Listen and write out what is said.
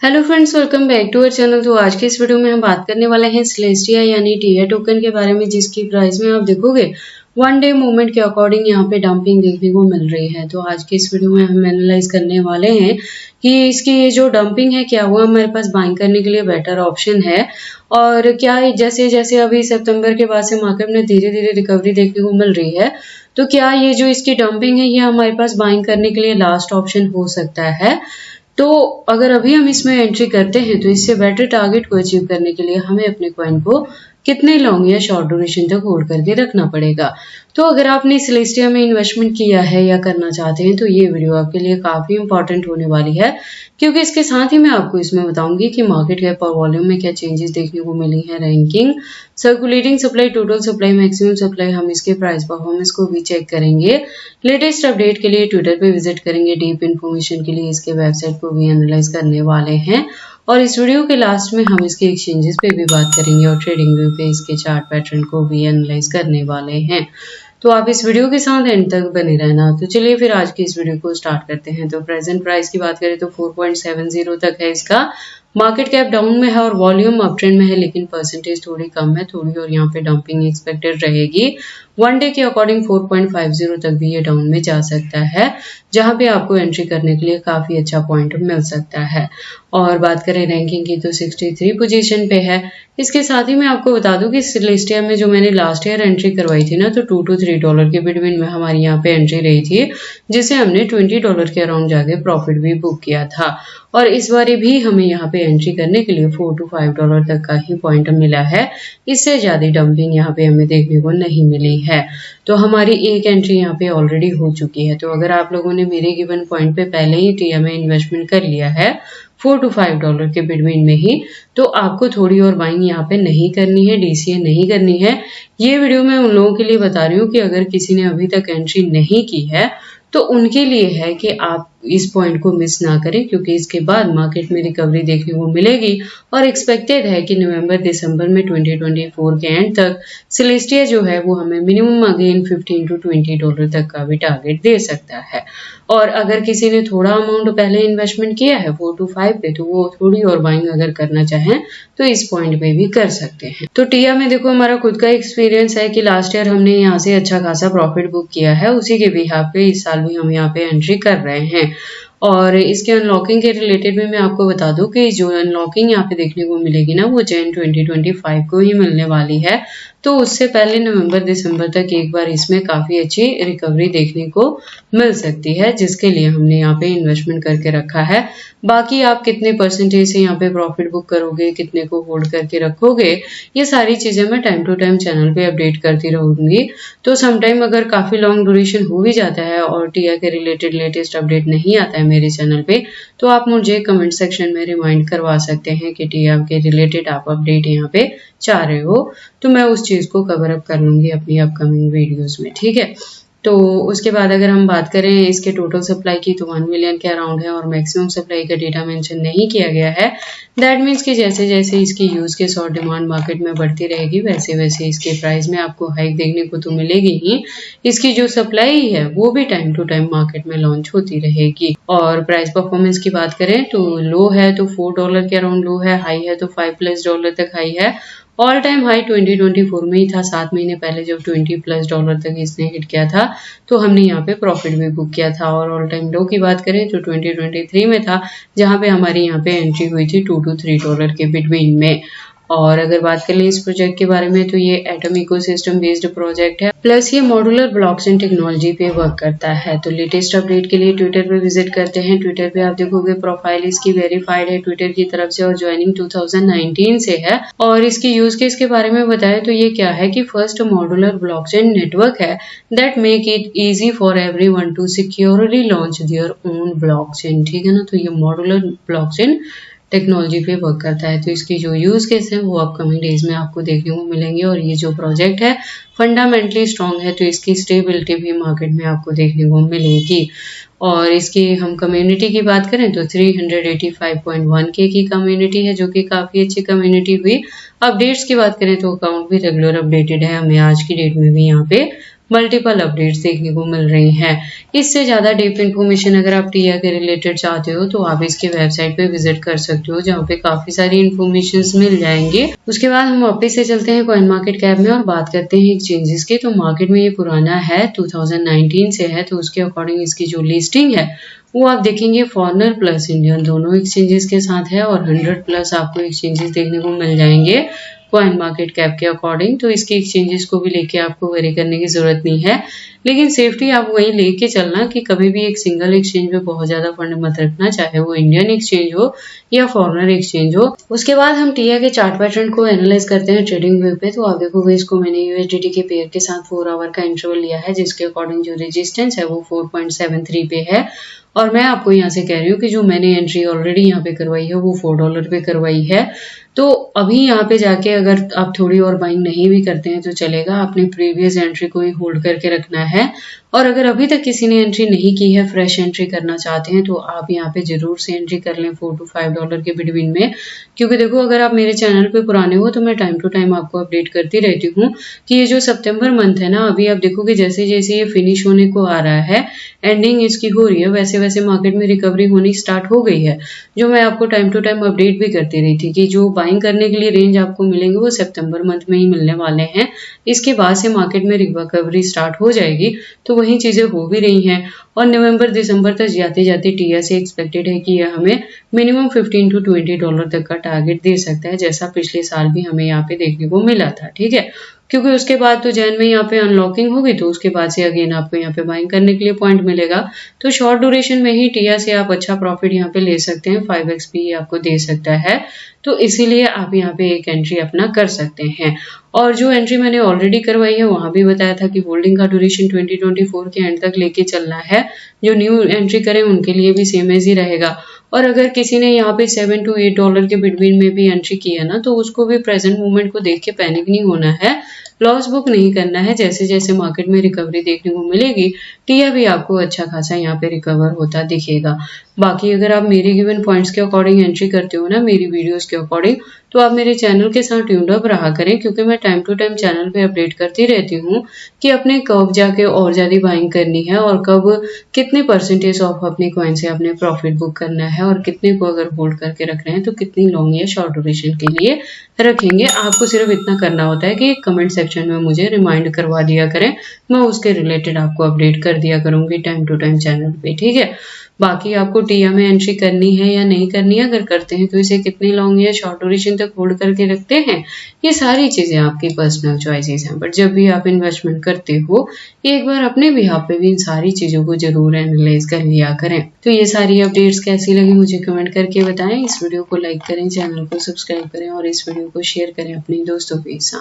Hello friends, welcome back to our channel. तो आज के इस वीडियो में हम बात करने वाले हैं सेलेस्टिया यानी टीआई टोकन के बारे में, जिसकी प्राइस में आप देखोगे वन डे मूवमेंट के अकॉर्डिंग यहाँ पे डंपिंग देखने को मिल रही है। तो आज के इस वीडियो में हम एनालाइज करने वाले हैं कि इसकी ये जो डंपिंग है क्या वो हमारे पास बाइंग करने के लिए बेटर ऑप्शन है, और क्या जैसे जैसे अभी सितंबर के बाद से मार्केट में धीरे धीरे रिकवरी देखने को मिल रही है, तो क्या ये जो इसकी डंपिंग है ये हमारे पास बाइंग करने के लिए लास्ट ऑप्शन हो सकता है। तो अगर अभी हम इसमें एंट्री करते हैं तो इससे बेटर टारगेट को अचीव करने के लिए हमें अपने कॉइन को कितने लॉन्ग या शॉर्ट ड्यूरेशन तक होल्ड करके रखना पड़ेगा। तो अगर आपने सेलेस्टिया में इन्वेस्टमेंट किया है या करना चाहते हैं तो ये वीडियो आपके लिए काफी इंपॉर्टेंट होने वाली है, क्योंकि इसके साथ ही मैं आपको इसमें बताऊंगी कि मार्केट कैप और वॉल्यूम में क्या चेंजेस देखने को मिली है, ranking, circulating supply, total supply, maximum supply, हम इसके प्राइस परफॉर्मेंस को भी चेक करेंगे। लेटेस्ट अपडेट के लिए ट्विटर पे विजिट करेंगे, डीप इन्फॉर्मेशन के लिए इसके वेबसाइट को भी एनालाइज करने वाले हैं, और इस वीडियो के लास्ट में हम इसके एक्सचेंजेस पे भी बात करेंगे और ट्रेडिंग व्यू पे इसके चार्ट पैटर्न को भी एनालाइज करने वाले हैं। तो आप इस वीडियो के साथ एंड तक बने रहना। तो चलिए फिर आज की इस वीडियो को स्टार्ट करते हैं। तो प्रेजेंट प्राइस की बात करें तो 4.70 तक है इसका। मार्केट कैप डाउन में है और वॉल्यूम अप ट्रेंड में है, लेकिन परसेंटेज थोड़ी कम है थोड़ी, और यहाँ पे डंपिंग एक्सपेक्टेड रहेगी। वन डे के अकॉर्डिंग 4.50 तक भी ये डाउन में जा सकता है, जहां पे आपको एंट्री करने के लिए काफी अच्छा पॉइंट मिल सकता है। और बात करें रैंकिंग की तो 63 पोजीशन पे है। इसके साथ ही मैं आपको बता दूं कि सेलेस्टिया में जो मैंने लास्ट ईयर एंट्री करवाई थी ना, तो $2 to $3 के बिटवीन में हमारी यहाँ पे एंट्री रही थी, जिसे हमने $20 के अराउंड जाके प्रॉफिट भी बुक किया था। और इस बार भी हमें यहाँ पे एंट्री करने के लिए $4 to $5 तक का ही पॉइंट मिला है। इससे ज्यादा डंपिंग यहाँ पे हमें देखने को नहीं मिली है। तो हमारी एक एंट्री यहाँ पे ऑलरेडी हो चुकी है। तो अगर आप लोगों ने मेरे गिवन पॉइंट पे पहले ही टीआई में इन्वेस्टमेंट कर लिया है $4 to $5 के बिटवीन में ही, तो आपको थोड़ी और बाइंग यहाँ पे नहीं करनी है, डीसीए नहीं करनी है। ये वीडियो मैं उन लोगों के लिए बता रही हूँ कि अगर किसी ने अभी तक एंट्री नहीं की है तो उनके लिए है कि आप इस पॉइंट को मिस ना करें, क्योंकि इसके बाद मार्केट में रिकवरी देखने को मिलेगी और एक्सपेक्टेड है कि नवंबर दिसंबर में 2024 के एंड तक सेलेस्टिया जो है वो हमें मिनिमम अगेन $15 to $20 तक का भी टारगेट दे सकता है। और अगर किसी ने थोड़ा अमाउंट पहले इन्वेस्टमेंट किया है 4 to 5 पे, तो वो थोड़ी और बाइंग अगर करना चाहें तो इस पॉइंट पे भी कर सकते हैं। तो टीआ में देखो हमारा खुद का एक्सपीरियंस है कि लास्ट ईयर हमने यहाँ से अच्छा खासा प्रॉफिट बुक किया है, उसी के बिहाफ पे इस साल भी हम यहाँ पे एंट्री कर रहे हैं। और इसके अनलॉकिंग के रिलेटेड में मैं आपको बता दूं कि जो अनलॉकिंग यहाँ पे देखने को मिलेगी ना, वो जैन 2025 को ही मिलने वाली है। तो उससे पहले नवंबर दिसंबर तक एक बार इसमें काफी अच्छी रिकवरी देखने को मिल सकती है, जिसके लिए हमने यहाँ पे इन्वेस्टमेंट करके रखा है। बाकी आप कितने परसेंटेज से यहाँ पे प्रॉफिट बुक करोगे, कितने को होल्ड करके रखोगे, ये सारी चीजें मैं टाइम टू टाइम चैनल पे अपडेट करती रहूंगी। तो समटाइम अगर काफी लॉन्ग ड्यूरेशन हो भी जाता है और टीआ के रिलेटेड लेटेस्ट अपडेट नहीं आता है मेरे चैनल पे, तो आप मुझे कमेंट सेक्शन में रिमाइंड करवा सकते हैं कि टीआ के रिलेटेड आप अपडेट यहाँ पे चाह रहे हो, तो मैं उस चीज को कवर अप कर लूंगी अपनी अपकमिंग वीडियोस में, ठीक है। तो उसके बाद अगर हम बात करें इसके टोटल सप्लाई की तो 1 मिलियन के अराउंड है, और मैक्सिमम सप्लाई का डेटा मेंशन नहीं किया गया है। दैट मीन्स कि जैसे जैसे इसकी यूज के और डिमांड मार्केट में बढ़ती रहेगी, वैसे वैसे इसके प्राइस में आपको हाइक देखने को तो मिलेगी ही। इसकी जो सप्लाई है वो भी टाइम टू टाइम मार्केट में लॉन्च होती रहेगी। और प्राइस परफॉर्मेंस की बात करें तो लो है तो $4 के अराउंड लो है, हाई है तो $5+ तक हाई है। ऑल टाइम हाई 2024 में ही था, 7 महीने पहले जब $20+ तक इसने हिट किया था, तो हमने यहाँ पे प्रॉफिट भी बुक किया था। और ऑल टाइम लो की बात करें तो 2023 में था, जहां पे हमारी यहाँ पे एंट्री हुई थी $2 to $3 के बिटवीन में। और अगर बात करें इस प्रोजेक्ट के बारे में तो ये एटम इकोसिस्टम बेस्ड प्रोजेक्ट है, प्लस ये मॉड्यूलर ब्लॉकचेन टेक्नोलॉजी पे वर्क करता है। तो लेटेस्ट अपडेट के लिए ट्विटर पे विजिट करते हैं। ट्विटर पे आप देखोगे प्रोफाइल इसकी वेरीफाइड है ट्विटर की तरफ से और ज्वाइनिंग 2019 से है। और इसकी यूज केस के बारे में बताएं तो ये क्या है कि फर्स्ट मॉड्यूलर ब्लॉकचेन नेटवर्क है that make it easy for everyone to securely launch their own blockchain, ठीक है ना। तो ये मॉड्यूलर ब्लॉकचेन टेक्नोलॉजी पे वर्क करता है। तो इसकी जो यूज केस है वो अपकमिंग डेज में आपको देखने को मिलेंगे। और ये जो प्रोजेक्ट है फंडामेंटली स्ट्रॉन्ग है, तो इसकी स्टेबिलिटी भी मार्केट में आपको देखने को मिलेगी। और इसकी हम कम्युनिटी की बात करें तो 385.1K की कम्युनिटी है, जो कि काफी अच्छी कम्युनिटी हुई। अपडेट्स की बात करें तो अकाउंट भी रेगुलर अपडेटेड है, हमें आज की डेट में भी यहाँ पे मल्टीपल अपडेट्स देखने को मिल रही हैं। इससे ज़्यादा डीप इन्फॉर्मेशन अगर आप टीआ के रिलेटेड चाहते हो तो आप इसके वेबसाइट पे विजिट कर सकते हो, जहाँ पे काफ़ी सारी इन्फॉर्मेशन मिल जाएंगे। उसके बाद हम वापस से चलते हैं कॉइन मार्केट कैप में और बात करते हैं एक्सचेंजेस के। तो मार्केट में ये पुराना है, 2019 से है, तो उसके अकॉर्डिंग इसकी जो लिस्टिंग है वो आप देखेंगे फॉरेनर प्लस इंडियन दोनों एक्सचेंजेस के साथ है और 100 प्लस आपको एक्सचेंजेस देखने को मिल जाएंगे कॉइन मार्केट कैप के अकॉर्डिंग। तो इसके एक्सचेंजेस को भी लेके आपको वरी करने की जरूरत नहीं है, लेकिन सेफ्टी आप वही लेके चलना कि कभी भी एक सिंगल एक्सचेंज पे बहुत ज्यादा फंड मत रखना, चाहे वो इंडियन एक्सचेंज हो या फॉरेनर एक्सचेंज हो। उसके बाद हम टीआ के चार्ट पैटर्न को एनालाइज करते हैं ट्रेडिंग व्यू पे। तो आप देखोगे इसको मैंने यूएसडीटी के पेयर के साथ 4 आवर का इंटरवल लिया है, जिसके अकॉर्डिंग जो रेजिस्टेंस है वो 4.73 पे है। और मैं आपको यहाँ से कह रही हूँ कि जो मैंने एंट्री ऑलरेडी यहाँ पे करवाई है वो $4 पे करवाई है। तो अभी यहाँ पे जाके अगर आप थोड़ी और बाइंग नहीं भी करते हैं तो चलेगा, आपने प्रीवियस एंट्री को ही होल्ड करके रखना है। और अगर अभी तक किसी ने एंट्री नहीं की है, फ्रेश एंट्री करना चाहते हैं, तो आप यहाँ पे जरूर से एंट्री कर लें $4 to $5 के बिटवीन में। क्योंकि देखो अगर आप मेरे चैनल पे पुराने हो तो मैं टाइम टू टाइम आपको अपडेट करती रहती हूँ कि ये जो सितंबर मंथ है ना, अभी आप देखोगे जैसे जैसे ये फिनिश होने को आ रहा है, एंडिंग इसकी हो रही है, वैसे वैसे मार्केट में रिकवरी होनी स्टार्ट हो गई है। जो मैं आपको टाइम टू टाइम अपडेट भी करती रही थी कि जो बाइंग करने के लिए रेंज आपको मिलेंगे वो सितंबर मंथ में ही मिलने वाले हैं। इसके बाद से मार्केट में रिकवरी स्टार्ट हो जाएगी, तो वही चीजें हो भी रही हैं। और नवंबर दिसंबर तक जाते जाते टीआ से एक्सपेक्टेड है कि यह हमें मिनिमम $15 to $20 तक का टारगेट दे सकता है, जैसा पिछले साल भी हमें यहाँ पे देखने को मिला था। ठीक है, क्योंकि उसके बाद तो जैन में यहाँ पे अनलॉकिंग होगी, तो उसके बाद से अगेन आपको यहाँ पे बाइंग करने के लिए पॉइंट मिलेगा। तो शॉर्ट ड्यूरेशन में ही टीआ से आप अच्छा प्रॉफिट यहाँ पे ले सकते हैं, 5x भी आपको दे सकता है। तो इसीलिए आप यहाँ पे एक एंट्री अपना कर सकते हैं। और जो एंट्री मैंने ऑलरेडी करवाई है वहां भी बताया था कि होल्डिंग का ड्यूरेशन 2024 के एंड तक लेके चलना है। जो न्यू एंट्री करें उनके लिए भी सेम एज ही रहेगा। और अगर किसी ने यहाँ पे $7 to $8 के बिटवीन में भी एंट्री किया ना, तो उसको भी प्रेजेंट मूवमेंट को देख के पैनिक नहीं होना है, लॉस बुक नहीं करना है। जैसे जैसे मार्केट में रिकवरी देखने को मिलेगी, टीआ भी आपको अच्छा खासा यहाँ पे रिकवर होता दिखेगा। बाकी अगर आप मेरे गिवन पॉइंट्स के अकॉर्डिंग एंट्री करते हो ना, मेरी वीडियोस के अकॉर्डिंग, तो आप मेरे चैनल के साथ ट्यून्ड अप रहा करें, क्योंकि मैं टाइम टू टाइम चैनल पे अपडेट करती रहती हूँ कि अपने कब जाके और ज्यादा बाइंग करनी है और कब कितने परसेंटेज ऑफ अपने कॉइन से अपने प्रॉफिट बुक करना है और कितने को अगर होल्ड करके रख रहे हैं तो कितनी लॉन्ग या शॉर्ट ड्यूरेशन के लिए रखेंगे। आपको सिर्फ इतना करना होता है कि कमेंट सेक्शन में मुझे रिमाइंड करवा दिया करें, मैं उसके रिलेटेड आपको अपडेट कर दिया करूंगी टाइम टू टाइम चैनल पे। ठीक है, बाकी आपको टीआ में एंट्री करनी है या नहीं करनी है, अगर करते हैं तो इसे कितनी लॉन्ग या शॉर्ट ड्यूरेशन तक होल्ड करके रखते हैं, ये सारी चीजें आपकी पर्सनल चॉइसेस हैं। बट जब भी आप इन्वेस्टमेंट करते हो एक बार अपने बिहाफ पे भी इन सारी चीजों को जरूर एनालाइज कर लिया करें। तो ये सारी अपडेट्स कैसी लगी मुझे कमेंट करके बताएं। इस वीडियो को लाइक करें, चैनल को सब्सक्राइब करें और इस वीडियो को शेयर करें अपने दोस्तों के साथ।